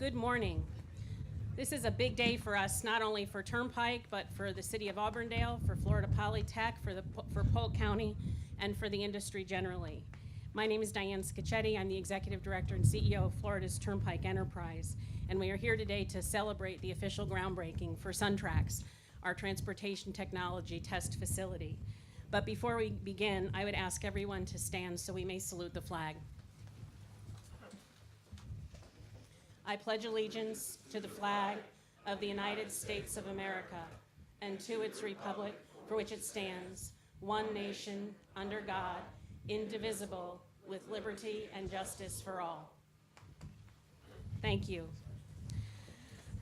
Good morning. This is a big day for us, not only for Turnpike, but for the city of Auburndale, for Florida Polytech, for Polk County, and for the industry generally. My name is Diane Scacchetti. I'm the Executive Director and CEO of Florida's Turnpike Enterprise, and we are here today to celebrate the official groundbreaking for SunTrax, our transportation technology test facility. But before we begin, I would ask everyone to stand so we may salute the flag. I pledge allegiance to the flag of the United States of America and to its republic for which it stands, one nation, under God, indivisible, with liberty and justice for all. Thank you.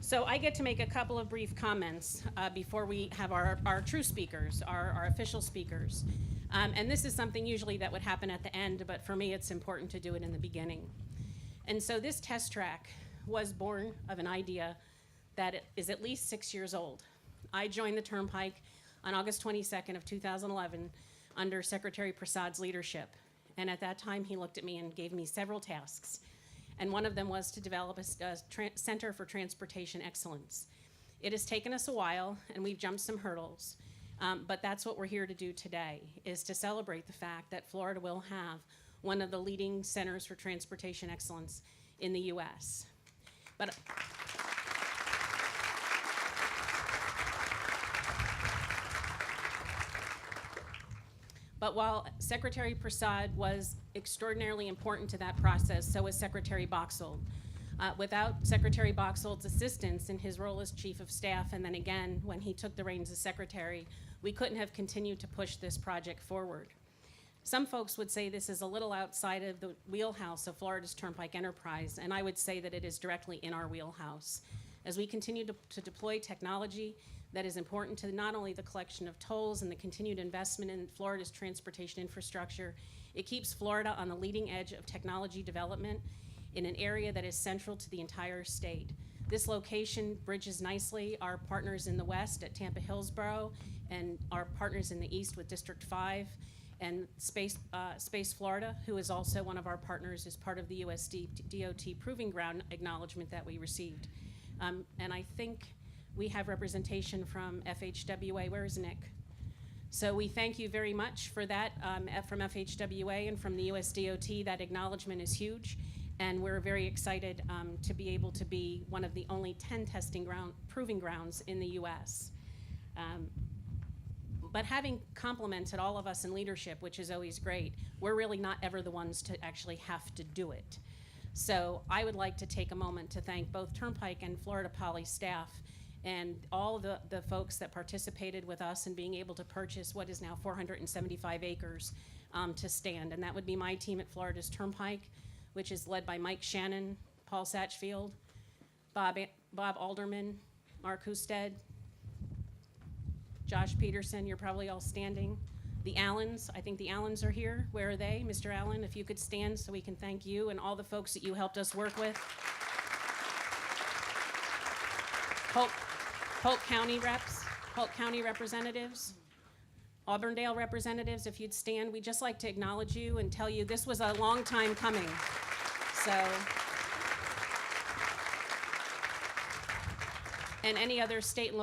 So I get to make a couple of brief comments before we have our true speakers, our official speakers. And this is something usually that would happen at the end, but for me it's important to do it in the beginning. And so this test track was born of an idea that is at least 6 years old. I joined the Turnpike on August 22nd of 2011 under Secretary Prasad's leadership. And at that time, he looked at me and gave me several tasks. And one of them was to develop a Center for Transportation Excellence. It has taken us a while, and we've jumped some hurdles. But that's what we're here to do today, is to celebrate the fact that Florida will have one of the leading centers for transportation excellence in the U.S. But while Secretary Prasad was extraordinarily important to that process, so was Secretary Boxell. Without Secretary Boxell's assistance in his role as Chief of Staff, and then again when he took the reins as Secretary, we couldn't have continued to push this project forward. Some folks would say this is a little outside of the wheelhouse of Florida's Turnpike Enterprise, and I would say that it is directly in our wheelhouse. As we continue to deploy technology that is important to not only the collection of tolls and the continued investment in Florida's transportation infrastructure, it keeps Florida on the leading edge of technology development in an area that is central to the entire state. This location bridges nicely our partners in the west at Tampa Hillsborough and our partners in the east with District 5 and Space Florida, who is also one of our partners as part of the USDOT Proving Ground acknowledgement that we received. And I think we have representation from FHWA. Where is Nick? So we thank you very much for that from FHWA and from the USDOT. That acknowledgement is huge, and we're very excited to be able to be one of the only 10 proving grounds in the U.S. But having complimented all of us in leadership, which is always great, we're really not ever the ones to actually have to do it. So I would like to take a moment to thank both Turnpike and Florida Poly staff and all the folks that participated with us in being able to purchase what is now 475 acres to stand. And that would be my team at Florida's Turnpike, which is led by Mike Shannon, Paul Satchfield, Bob Alderman, Mark Husted, Josh Peterson. You're probably all standing. The Allens, I think the Allens are here. Where are they? Mr. Allen, if you could stand so we can thank you and all the folks that you helped us work with. Polk County reps, Polk County representatives, Auburndale representatives, if you'd stand. We'd just like to acknowledge you and tell you this was a long time coming. So, and any other state and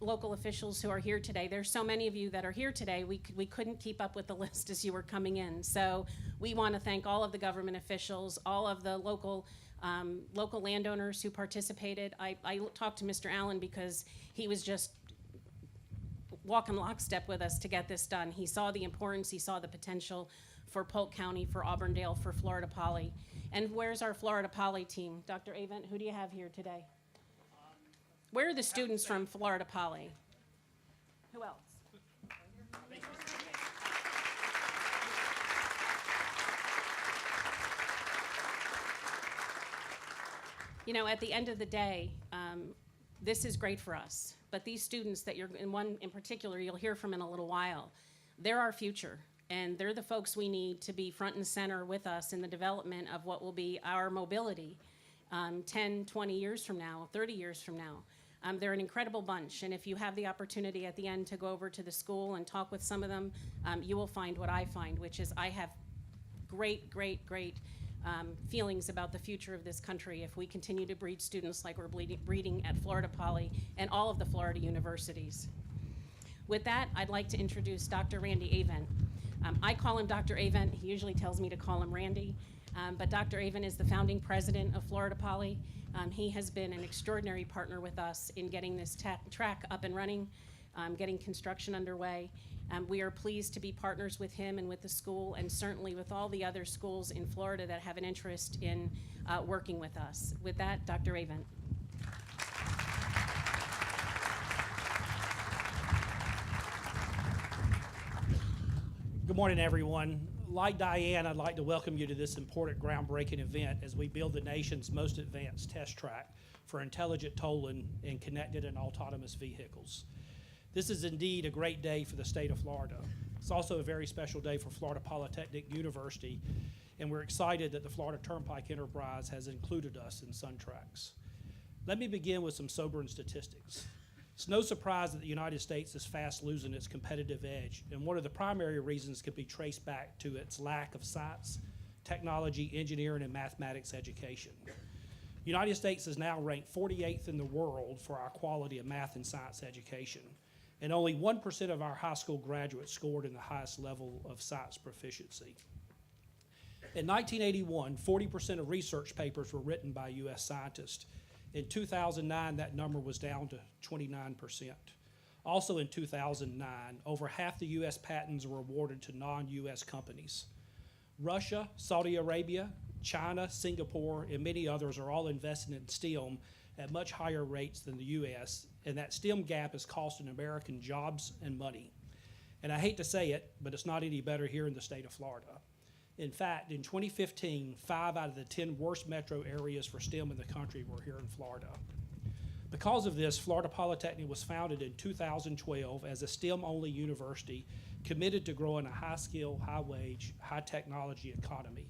local officials who are here today. There's so many of you that are here today, we couldn't keep up with the list as you were coming in. So we want to thank all of the government officials, all of the local landowners who participated. I talked to Mr. Allen because he was just walking lockstep with us to get this done. He saw the importance, he saw the potential for Polk County, for Auburndale, for Florida Poly. And where's our Florida Poly team? Dr. Avent, who do you have here today? Where are the students from Florida Poly? Who else? You know, at the end of the day, this is great for us, but these students that you're, in one in particular you'll hear from in a little while, they're our future, and they're the folks we need to be front and center with us in the development of what will be our mobility 10, 20 years from now, 30 years from now. They're an incredible bunch, and if you have the opportunity at the end to go over to the school and talk with some of them, you will find what I find, which is I have great feelings about the future of this country if we continue to breed students like we're breeding at Florida Poly and all of the Florida universities. With that, I'd like to introduce Dr. Randy Avent. I call him Dr. Avent. He usually tells me to call him Randy, but Dr. Avent is the founding president of Florida Poly. He has been an extraordinary partner with us in getting this track up and running, getting construction underway. We are pleased to be partners with him and with the school, and certainly with all the other schools in Florida that have an interest in working with us. With that, Dr. Avent. Good morning, everyone. Like Diane, I'd like to welcome you to this important groundbreaking event as we build the nation's most advanced test track for intelligent tolling in connected and autonomous vehicles. This is indeed a great day for the state of Florida. It's also a very special day for Florida Polytechnic University, and we're excited that the Florida Turnpike enterprise has included us in SunTrax. Let me begin with some sobering statistics. It's no surprise that the United States is fast losing its competitive edge, and one of the primary reasons could be traced back to its lack of science, technology, engineering, and mathematics education. The United States is now ranked 48th in the world for our quality of math and science education, and only 1% of our high school graduates scored in the highest level of science proficiency. In 1981, 40% of research papers were written by U.S. scientists. In 2009, that number was down to 29%. Also in 2009, over half the U.S. patents were awarded to non-U.S. companies. Russia, Saudi Arabia, China, Singapore, and many others are all investing in STEM at much higher rates than the U.S., and that STEM gap is costing American jobs and money. And I hate to say it, but it's not any better here in the state of Florida. In fact, in 2015, 5 out of the 10 worst metro areas for STEM in the country were here in Florida. Because of this, Florida Polytechnic was founded in 2012 as a STEM-only university committed to growing a high-skill, high-wage, high-technology economy.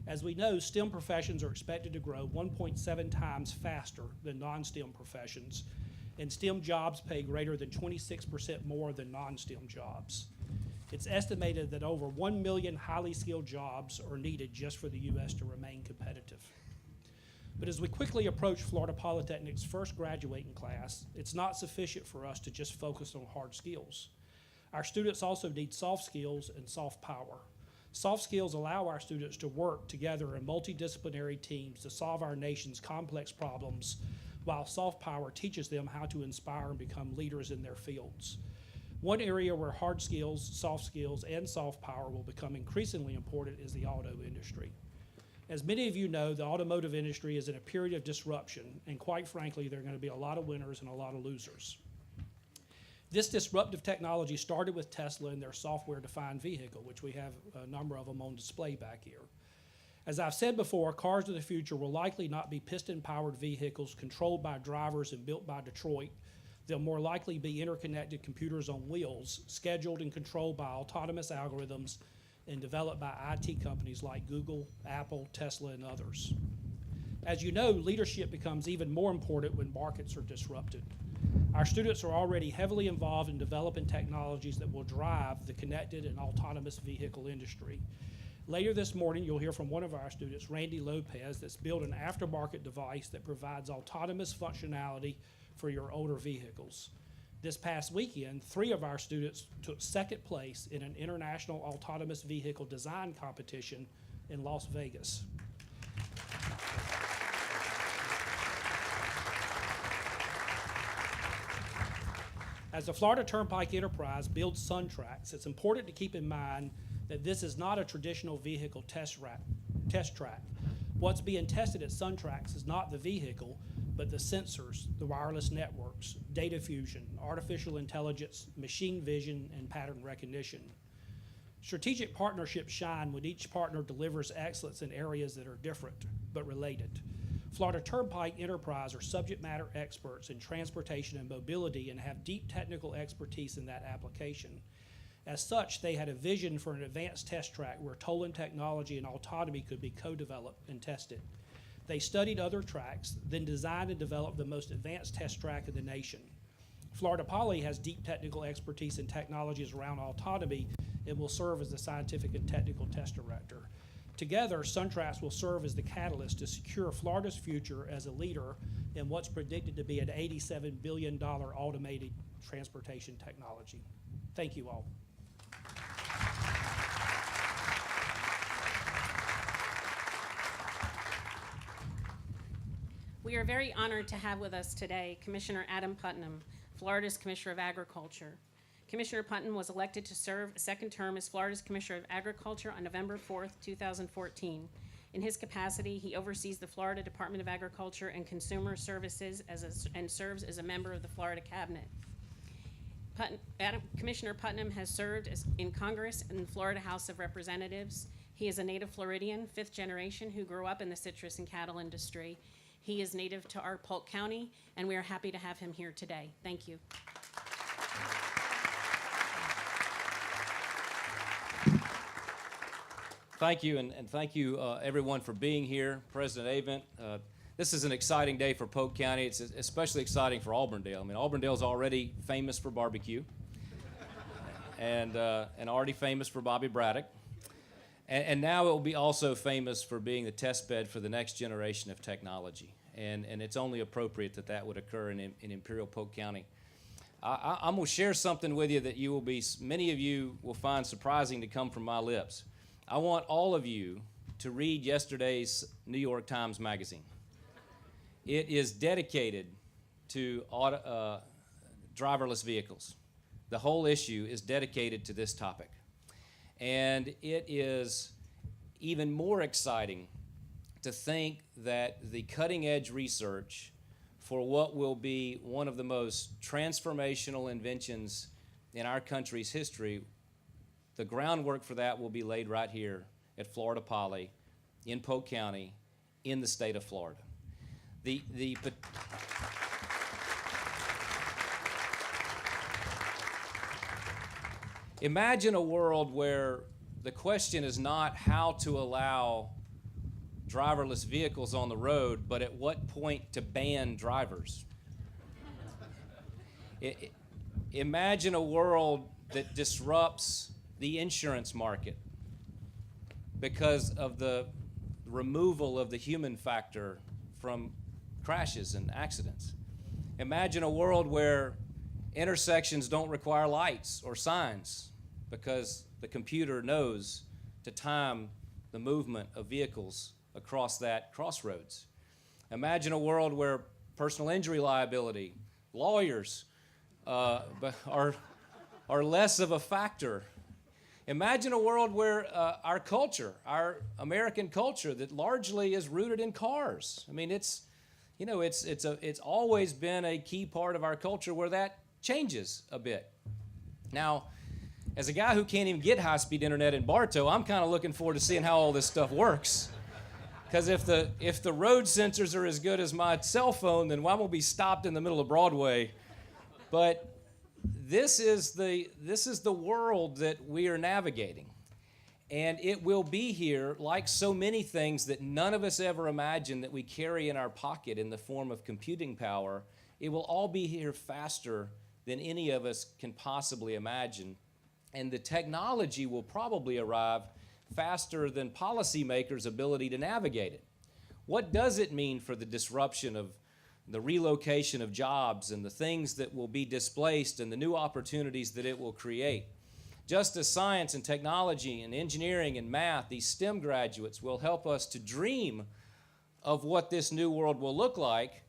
As we know, STEM professions are expected to grow 1.7 times faster than non-STEM professions, and STEM jobs pay greater than 26% more than non-STEM jobs. It's estimated that over 1 million highly skilled jobs are needed just for the U.S. to remain competitive. But as we quickly approach Florida Polytechnic's first graduating class, it's not sufficient for us to just focus on hard skills. Our students also need soft skills and soft power. Soft skills allow our students to work together in multidisciplinary teams to solve our nation's complex problems, while soft power teaches them how to inspire and become leaders in their fields. One area where hard skills, and soft power will become increasingly important is the auto industry. As many of you know, the automotive industry is in a period of disruption, and quite frankly, there are going to be a lot of winners and a lot of losers. This disruptive technology started with Tesla and their software-defined vehicle, which we have a number of them on display back here. As I've said before, cars of the future will likely not be piston-powered vehicles controlled by drivers and built by Detroit. They'll more likely be interconnected computers on wheels, scheduled and controlled by autonomous algorithms and developed by IT companies like Google, Apple, Tesla, and others. As you know, leadership becomes even more important when markets are disrupted. Our students are already heavily involved in developing technologies that will drive the connected and autonomous vehicle industry. Later this morning, you'll hear from one of our students, Randy Lopez, that's built an aftermarket device that provides autonomous functionality for your older vehicles. This past weekend, 3 of our students took second place in an international autonomous vehicle design competition in Las Vegas. As the Florida Turnpike enterprise builds SunTrax, it's important to keep in mind that this is not a traditional vehicle test track. What's being tested at SunTrax is not the vehicle, but the sensors, the wireless networks, data fusion, artificial intelligence, machine vision, and pattern recognition. Strategic partnerships shine when each partner delivers excellence in areas that are different but related. Florida Turnpike Enterprise are subject matter experts in transportation and mobility and have deep technical expertise in that application. As such, they had a vision for an advanced test track where tolling technology and autonomy could be co-developed and tested. They studied other tracks, then designed and developed the most advanced test track in the nation. Florida Poly has deep technical expertise in technologies around autonomy and will serve as the scientific and technical test director. Together, SunTrax will serve as the catalyst to secure Florida's future as a leader in what's predicted to be an $87 billion automated transportation technology. Thank you all. We are very honored to have with us today Commissioner Adam Putnam, Florida's Commissioner of Agriculture. Commissioner Putnam was elected to serve a second term as Florida's Commissioner of Agriculture on November 4th, 2014. In his capacity, he oversees the Florida Department of Agriculture and Consumer Services and serves as a member of the Florida Cabinet. Commissioner Putnam has served in Congress and the Florida House of Representatives. He is a native Floridian, 5th generation, who grew up in the citrus and cattle industry. He is native to our Polk County, and we are happy to have him here today. Thank you. Thank you, and thank you everyone for being here. President Avent, this is an exciting day for Polk County. It's especially exciting for Auburndale. I mean, Auburndale's already famous for barbecue and already famous for Bobby Braddock. And now it will be also famous for being the test bed for the next generation of technology. And it's only appropriate that that would occur in Imperial Polk County. I'm going to share something with you that many of you will find surprising to come from my lips. I want all of you to read yesterday's New York Times Magazine. It is dedicated to driverless vehicles. The whole issue is dedicated to this topic. And it is even more exciting to think that the cutting edge research for what will be one of the most transformational inventions in our country's history, the groundwork for that will be laid right here at Florida Poly in Polk County in the state of Florida. Imagine a world where the question is not how to allow driverless vehicles on the road, but at what point to ban drivers. Imagine a world that disrupts the insurance market because of the removal of the human factor from crashes and accidents. Imagine a world where intersections don't require lights or signs because the computer knows to time the movement of vehicles across that crossroads. Imagine a world where personal injury liability, lawyers are less of a factor. Imagine a world where our culture, our American culture that largely is rooted in cars. I mean, it's always been a key part of our culture where that changes a bit. Now, as a guy who can't even get high-speed internet in Bartow, I'm kind of looking forward to seeing how all this stuff works. Because if the road sensors are as good as my cell phone, then I won't be stopped in the middle of Broadway. But this is the world that we are navigating. And it will be here, like so many things that none of us ever imagined that we carry in our pocket in the form of computing power. It will all be here faster than any of us can possibly imagine. And the technology will probably arrive faster than policymakers' ability to navigate it. What does it mean for the disruption of the relocation of jobs and the things that will be displaced and the new opportunities that it will create? Just as science and technology and engineering and math, these STEM graduates will help us to dream of what this new world will look like,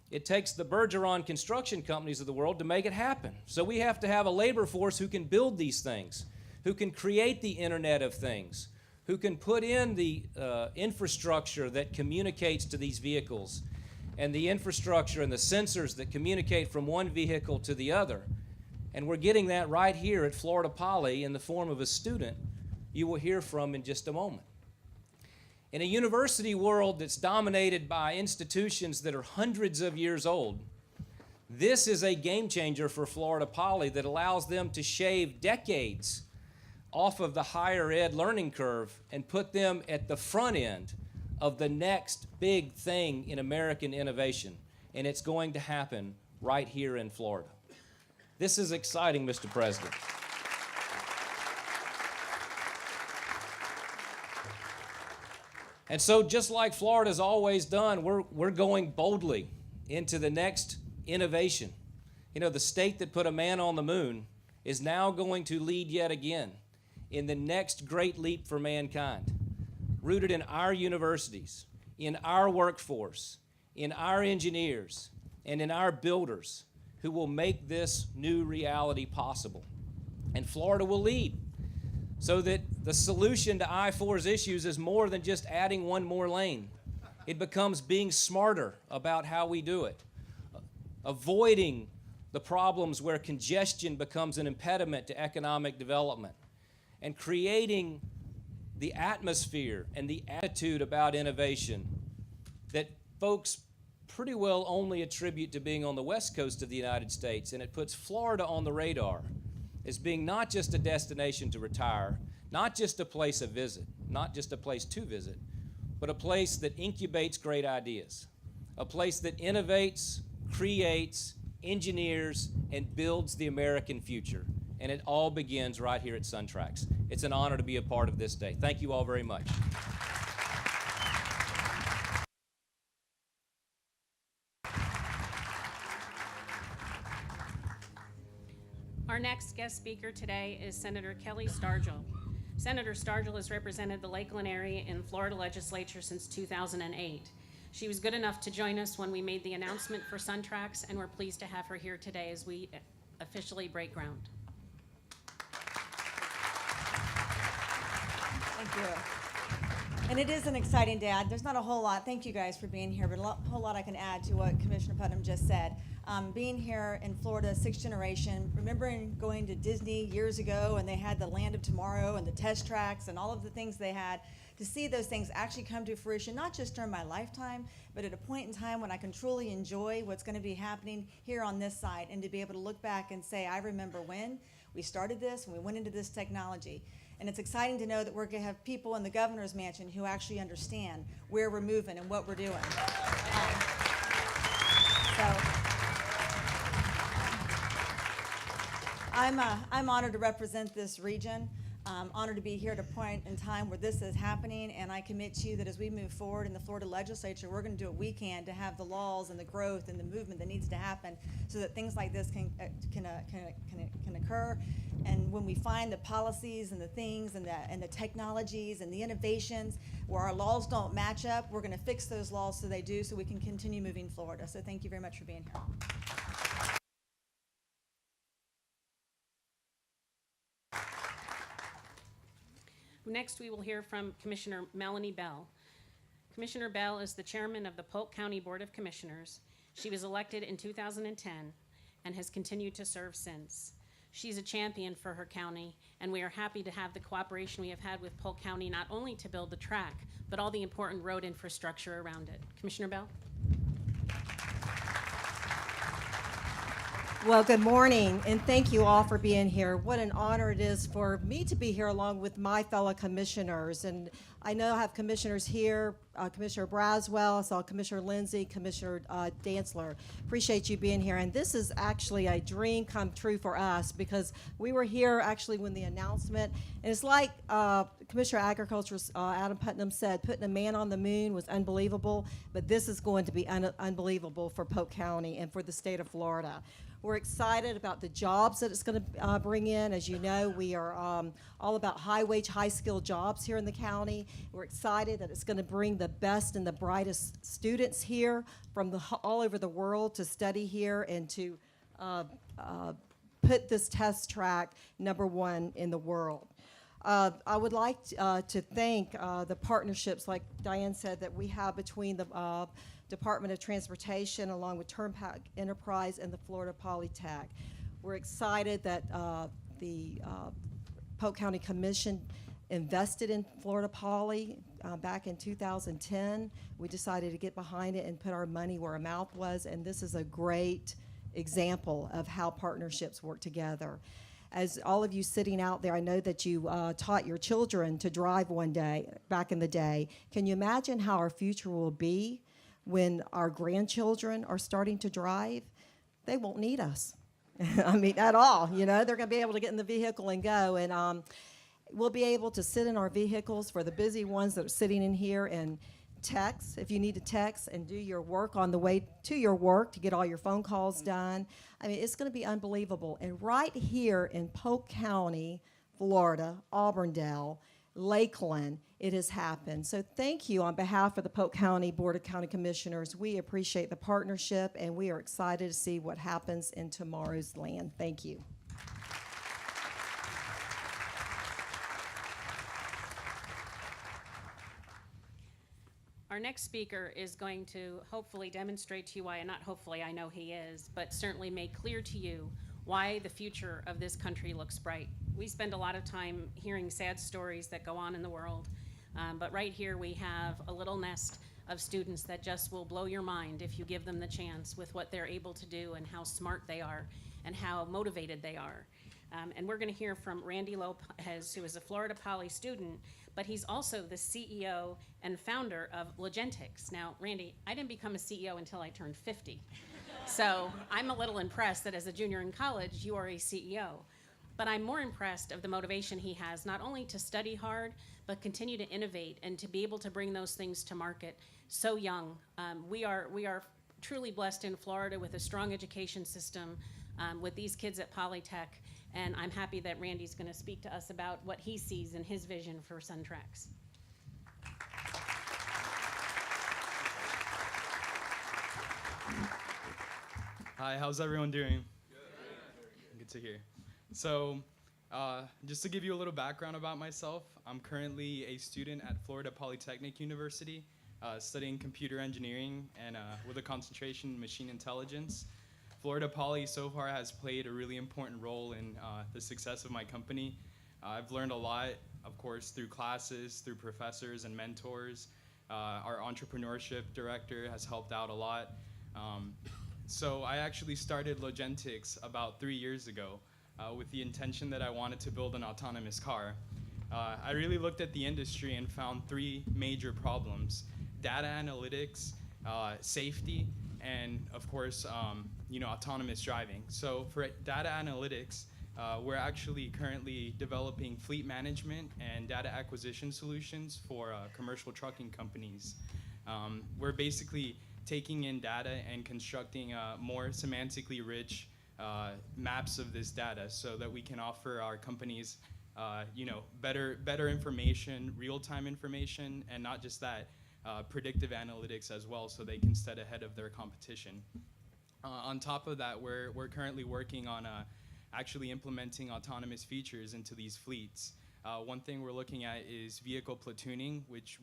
it takes the Bergeron construction companies of the world to make it happen. So we have to have a labor force who can build these things, who can create the Internet of Things, who can put in the infrastructure that communicates to these vehicles, and the infrastructure and the sensors that communicate from one vehicle to the other. And we're getting that right here at Florida Poly in the form of a student you will hear from in just a moment. In a university world that's dominated by institutions that are hundreds of years old, this is a game changer for Florida Poly that allows them to shave decades off of the higher ed learning curve and put them at the front end of the next big thing in American innovation. And it's going to happen right here in Florida. This is exciting, Mr. President. And so just like Florida's always done, we're going boldly into the next innovation. You know, the state that put a man on the moon is now going to lead yet again in the next great leap for mankind, rooted in our universities, in our workforce, in our engineers, and in our builders who will make this new reality possible. And Florida will lead, so that the solution to I-4's issues is more than just adding one more lane. It becomes being smarter about how we do it, avoiding the problems where congestion becomes an impediment to economic development, and creating the atmosphere and the attitude about innovation that folks pretty well only attribute to being on the west coast of the United States. And it puts Florida on the radar as being not just a destination to retire, not just a place of visit, not just a place to visit, but a place that incubates great ideas, a place that innovates, creates, engineers, and builds the American future. And it all begins right here at SunTrax. It's an honor to be a part of this day. Thank you all very much. Our next guest speaker today is Senator Kelly Stargell. Senator Stargell has represented the Lakeland area in Florida legislature since 2008. She was good enough to join us when we made the announcement for SunTrax, and we're pleased to have her here today as we officially break ground. Thank you. And it is an exciting day. There's not a whole lot. Thank you guys for being here, but a whole lot I can add to what Commissioner Putnam just said. Being here in Florida, 6th generation, remembering going to Disney years ago and they had the Land of Tomorrow and the test tracks and all of the things they had, to see those things actually come to fruition, not just during my lifetime, but at a point in time when I can truly enjoy what's going to be happening here on this side, and to be able to look back and say, I remember when we started this, when we went into this technology. And it's exciting to know that we're going to have people in the governor's mansion who actually understand where we're moving and what we're doing. I'm honored to represent this region. Honored to be here at a point in time where this is happening, and I commit to you that as we move forward in the Florida legislature, we're going to do what we can to have the laws and the growth and the movement that needs to happen so that things like this can occur. And when we find the policies and the things and the technologies and the innovations where our laws don't match up, we're going to fix those laws so they do, so we can continue moving Florida. So thank you very much for being here. Next, we will hear from Commissioner Melanie Bell. Commissioner Bell is the chairman of the Polk County Board of Commissioners. She was elected in 2010 and has continued to serve since. She's a champion for her county, and we are happy to have the cooperation we have had with Polk County, not only to build the track, but all the important road infrastructure around it. Commissioner Bell? Well, good morning, and thank you all for being here. What an honor it is for me to be here along with my fellow commissioners. And I know I have commissioners here, Commissioner Braswell, I saw Commissioner Lindsay, Commissioner Dantzler. Appreciate you being here. And this is actually a dream come true for us, because we were here actually when the announcement, and it's like Commissioner of Agriculture Adam Putnam said, putting a man on the moon was unbelievable, but this is going to be unbelievable for Polk County and for the state of Florida. We're excited about the jobs that it's going to bring in. As you know, we are all about high-wage, high-skilled jobs here in the county. We're excited that it's going to bring the best and the brightest students here from all over the world to study here and to put this test track #1 in the world. I would like to thank the partnerships, like Diane said, that we have between the Department of Transportation along with Turnpike Enterprise and the Florida Polytechnic. We're excited that the Polk County Commission invested in Florida Poly back in 2010. We decided to get behind it and put our money where our mouth was, and this is a great example of how partnerships work together. As all of you sitting out there, I know that you taught your children to drive one day, back in the day. Can you imagine how our future will be when our grandchildren are starting to drive? They won't need us. I mean, at all, you know, they're gonna be able to get in the vehicle and go. We'll be able to sit in our vehicles for the busy ones that are sitting in here and text, if you need to text, and do your work on the way to your work to get all your phone calls done. I mean, it's going to be unbelievable. And right here in Polk County, Florida, Auburndale, Lakeland, it has happened. So thank you on behalf of the Polk County Board of County Commissioners. We appreciate the partnership, and we are excited to see what happens in tomorrow's land. Thank you. Our next speaker is going to hopefully demonstrate to you why, and not hopefully, I know he is, but certainly make clear to you why the future of this country looks bright. We spend a lot of time hearing sad stories that go on in the world, but right here we have a little nest of students that just will blow your mind if you give them the chance with what they're able to do and how smart they are and how motivated they are. And we're going to hear from Randy Lopez, who is a Florida Poly student, but he's also the CEO and founder of Logentix. Now, Randy, I didn't become a CEO until I turned 50. So I'm a little impressed that as a junior in college, you are a CEO. But I'm more impressed of the motivation he has, not only to study hard, but continue to innovate and to be able to bring those things to market so young. We are truly blessed in Florida with a strong education system, with these kids at Polytech. And I'm happy that Randy's going to speak to us about what he sees in his vision for SunTrax. Hi, how's everyone doing? Good to hear. So, just to give you a little background about myself, I'm currently a student at Florida Polytechnic University, studying computer engineering and with a concentration in machine intelligence. Florida Poly so far has played a really important role in the success of my company. I've learned a lot, of course, through classes, through professors and mentors. Our entrepreneurship director has helped out a lot. So I actually started Logentix about 3 years ago with the intention that I wanted to build an autonomous car. I really looked at the industry and found three major problems: data analytics, safety, and of course, autonomous driving. So for data analytics, we're actually currently developing fleet management and data acquisition solutions for commercial trucking companies. We're basically taking in data and constructing more semantically rich maps of this data so that we can offer our companies better information, real-time information, and not just that, predictive analytics as well, so they can stay ahead of their competition. On top of that, we're currently working on actually implementing autonomous features into these fleets. One thing we're looking at is vehicle platooning, which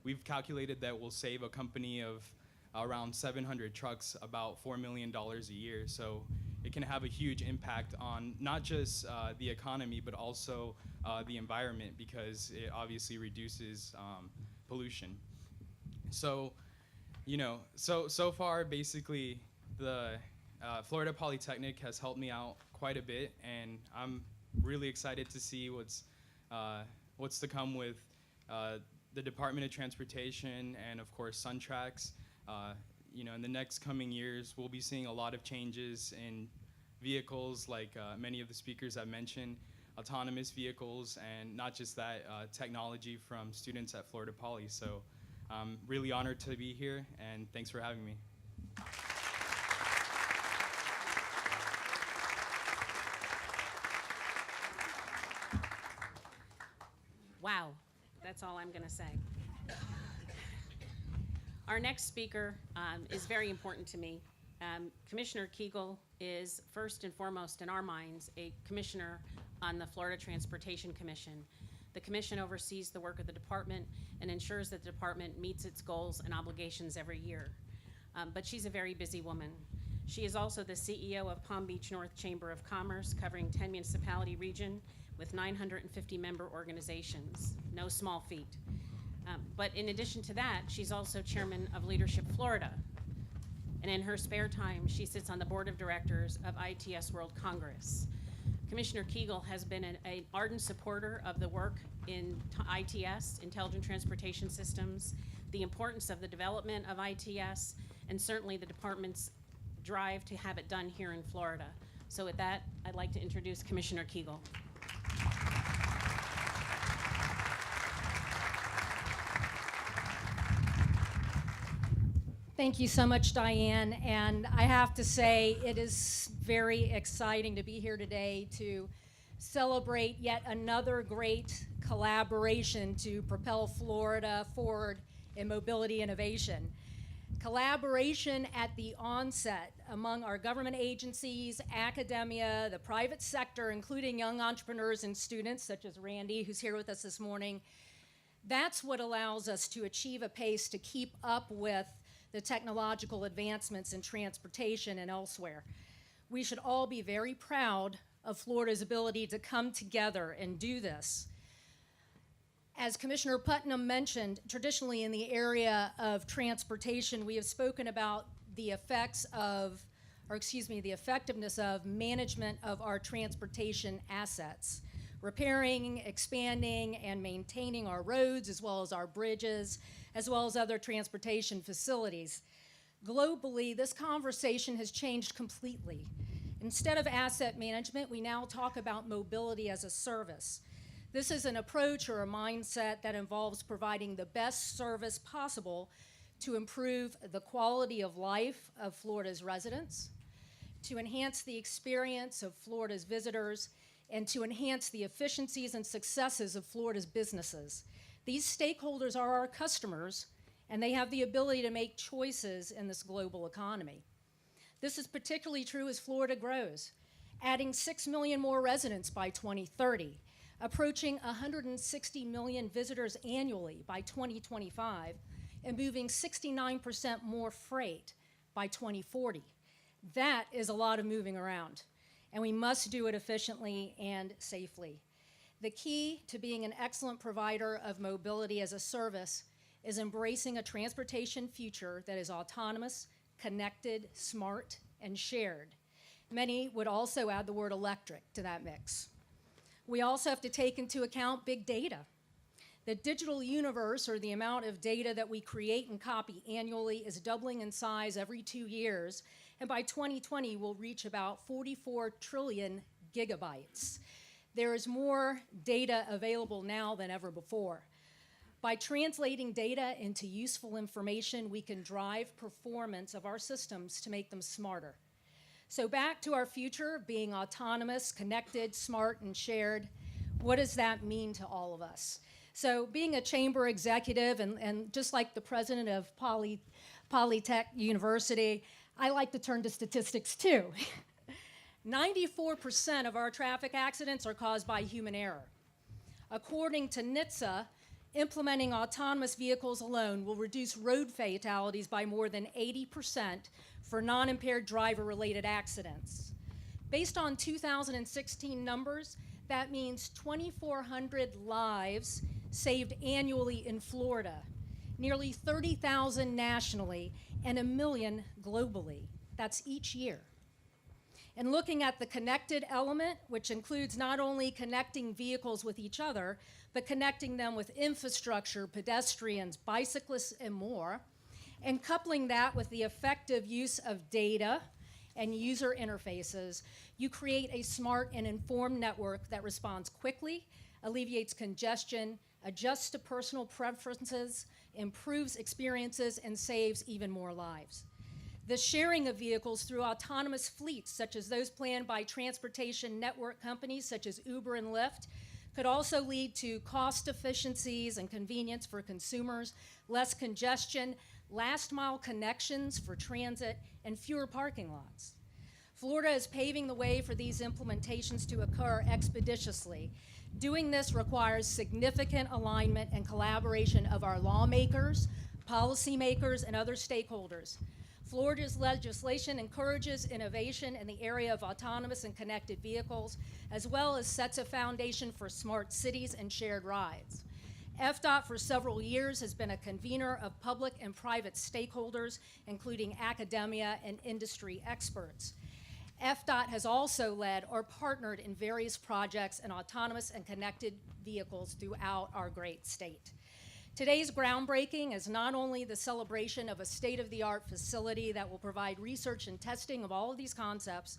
we've calculated that will save a company of around 700 trucks about $4 million a year. So it can have a huge impact on not just the economy, but also the environment, because it obviously reduces pollution. So, so far, basically, the Florida Polytechnic has helped me out quite a bit, and I'm really excited to see what's to come with the Department of Transportation and, of course, SunTrax. In the next coming years, we'll be seeing a lot of changes in vehicles, like many of the speakers have mentioned, autonomous vehicles, and not just that, technology from students at Florida Poly. So I'm really honored to be here, and thanks for having me. Wow, that's all I'm going to say. Our next speaker is very important to me. Commissioner Kegel is first and foremost in our minds a commissioner on the Florida Transportation Commission. The commission oversees the work of the department and ensures that the department meets its goals and obligations every year. But she's a very busy woman. She is also the CEO of Palm Beach North Chamber of Commerce, covering 10 municipality region with 950 member organizations. No small feat. But in addition to that, she's also chairman of Leadership Florida. And in her spare time, she sits on the board of directors of ITS World Congress. Commissioner Kegel has been an ardent supporter of the work in ITS, Intelligent Transportation Systems, the importance of the development of ITS, and certainly the department's drive to have it done here in Florida. So with that, I'd like to introduce Commissioner Kegel. Thank you so much, Diane. And I have to say, it is very exciting to be here today to celebrate yet another great collaboration to propel Florida forward in mobility innovation. Collaboration at the onset among our government agencies, academia, the private sector, including young entrepreneurs and students such as Randy, who's here with us this morning. That's what allows us to achieve a pace to keep up with the technological advancements in transportation and elsewhere. We should all be very proud of Florida's ability to come together and do this. As Commissioner Putnam mentioned, traditionally in the area of transportation, we have spoken about the effectiveness of management of our transportation assets, repairing, expanding, and maintaining our roads, as well as our bridges, as well as other transportation facilities. Globally, this conversation has changed completely. Instead of asset management, we now talk about mobility as a service. This is an approach or a mindset that involves providing the best service possible to improve the quality of life of Florida's residents, to enhance the experience of Florida's visitors, and to enhance the efficiencies and successes of Florida's businesses. These stakeholders are our customers, and they have the ability to make choices in this global economy. This is particularly true as Florida grows, adding 6 million more residents by 2030, approaching 160 million visitors annually by 2025, and moving 69% more freight by 2040. That is a lot of moving around, and we must do it efficiently and safely. The key to being an excellent provider of mobility as a service is embracing a transportation future that is autonomous, connected, smart, and shared. Many would also add the word electric to that mix. We also have to take into account big data. The digital universe, or the amount of data that we create and copy annually, is doubling in size every 2 years, and by 2020 will reach about 44 trillion gigabytes. There is more data available now than ever before. By translating data into useful information, we can drive performance of our systems to make them smarter. So back to our future, being autonomous, connected, smart, and shared, what does that mean to all of us? So being a chamber executive, and just like the president of Polytechnic University, I like to turn to statistics too. 94% of our traffic accidents are caused by human error. According to NHTSA, implementing autonomous vehicles alone will reduce road fatalities by more than 80% for non-impaired driver-related accidents. Based on 2016 numbers, that means 2,400 lives saved annually in Florida, nearly 30,000 nationally, and 1 million globally. That's each year. And looking at the connected element, which includes not only connecting vehicles with each other, but connecting them with infrastructure, pedestrians, bicyclists, and more, and coupling that with the effective use of data and user interfaces, you create a smart and informed network that responds quickly, alleviates congestion, adjusts to personal preferences, improves experiences, and saves even more lives. The sharing of vehicles through autonomous fleets, such as those planned by transportation network companies such as Uber and Lyft, could also lead to cost efficiencies and convenience for consumers, less congestion, last mile connections for transit, and fewer parking lots. Florida is paving the way for these implementations to occur expeditiously. Doing this requires significant alignment and collaboration of our lawmakers, policymakers, and other stakeholders. Florida's legislation encourages innovation in the area of autonomous and connected vehicles, as well as sets a foundation for smart cities and shared rides. FDOT for several years has been a convener of public and private stakeholders, including academia and industry experts. FDOT has also led or partnered in various projects in autonomous and connected vehicles throughout our great state. Today's groundbreaking is not only the celebration of a state-of-the-art facility that will provide research and testing of all of these concepts,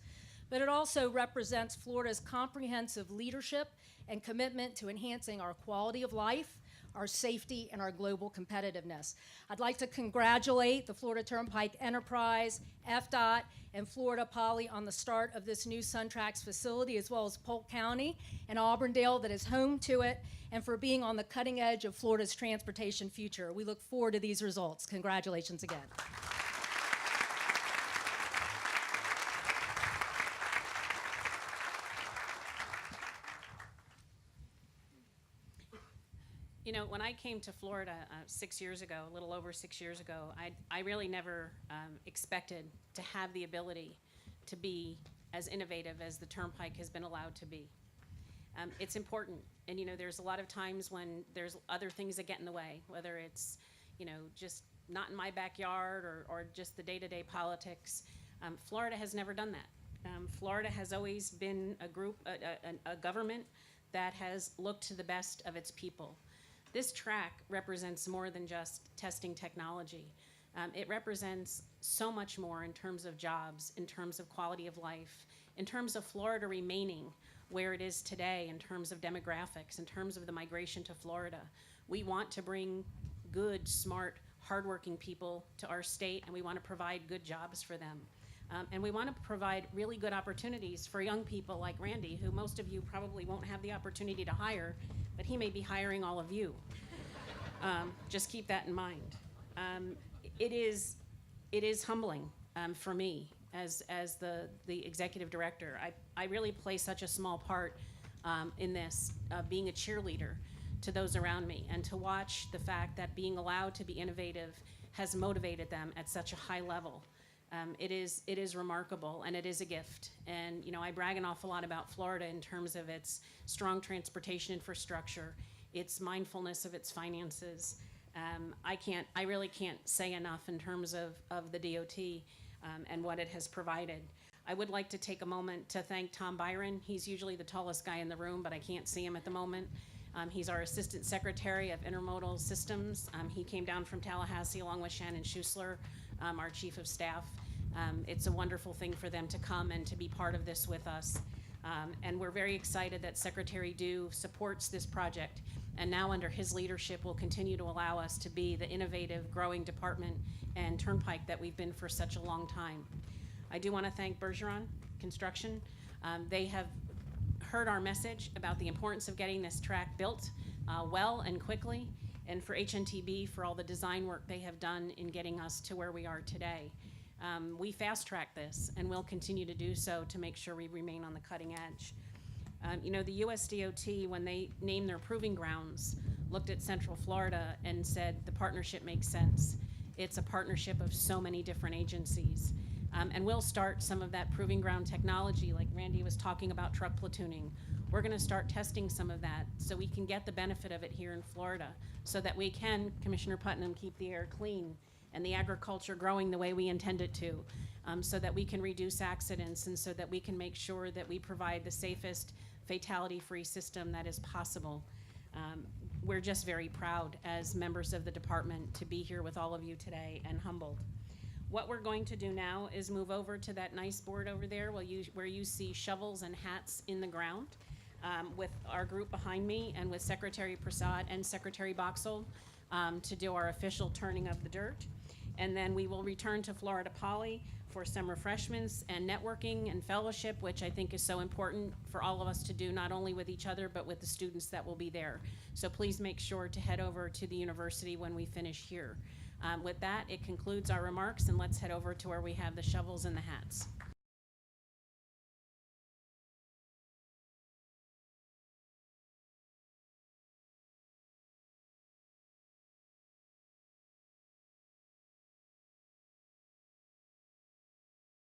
but it also represents Florida's comprehensive leadership and commitment to enhancing our quality of life, our safety, and our global competitiveness. I'd like to congratulate the Florida Turnpike Enterprise, FDOT, and Florida Poly on the start of this new SunTrax facility, as well as Polk County and Auburndale that is home to it, and for being on the cutting edge of Florida's transportation future. We look forward to these results. Congratulations again. You know, when I came to Florida 6 years ago, a little over 6 years ago, I really never expected to have the ability to be as innovative as the Turnpike has been allowed to be. It's important, and you know, there's a lot of times when there's other things that get in the way, whether it's, you know, just not in my backyard or just the day-to-day politics. Florida has never done that. Florida has always been a government that has looked to the best of its people. This track represents more than just testing technology. It represents so much more in terms of jobs, in terms of quality of life, in terms of Florida remaining where it is today, in terms of demographics, in terms of the migration to Florida. We want to bring good, smart, hardworking people to our state, and we want to provide good jobs for them. And we want to provide really good opportunities for young people like Randy, who most of you probably won't have the opportunity to hire, but he may be hiring all of you. Just keep that in mind. It is humbling for me as the executive director. I really play such a small part in this, being a cheerleader to those around me, and to watch the fact that being allowed to be innovative has motivated them at such a high level. It is remarkable, and it is a gift. And you know, I brag an awful lot about Florida in terms of its strong transportation infrastructure, its mindfulness of its finances. I really can't say enough in terms of the DOT and what it has provided. I would like to take a moment to thank Tom Byron. He's usually the tallest guy in the room, but I can't see him at the moment. He's our Assistant Secretary of Intermodal Systems. He came down from Tallahassee along with Shannon Schusler, our Chief of Staff. It's a wonderful thing for them to come and to be part of this with us. And we're very excited that Secretary Dew supports this project, and now under his leadership will continue to allow us to be the innovative, growing department and Turnpike that we've been for such a long time. I do want to thank Bergeron Construction. They have heard our message about the importance of getting this track built well and quickly, and for HNTB for all the design work they have done in getting us to where we are today. We fast-tracked this, and we'll continue to do so to make sure we remain on the cutting edge. You know, the US DOT, when they named their proving grounds, looked at Central Florida and said the partnership makes sense. It's a partnership of so many different agencies. And we'll start some of that proving ground technology, like Randy was talking about truck platooning. We're gonna start testing some of that so we can get the benefit of it here in Florida, so that we can, Commissioner Putnam, keep the air clean and the agriculture growing the way we intend it to, so that we can reduce accidents and so that we can make sure that we provide the safest fatality-free system that is possible. We're just very proud as members of the department to be here with all of you today, and humbled. What we're going to do now is move over to that nice board over there where you see shovels and hats in the ground, with our group behind me and with Secretary Prasad and Secretary Boxell to do our official turning of the dirt. And then we will return to Florida Poly for some refreshments and networking and fellowship, which I think is so important for all of us to do, not only with each other, but with the students that will be there. So please make sure to head over to the university when we finish here. With that, it concludes our remarks, and let's head over to where we have the shovels and the hats.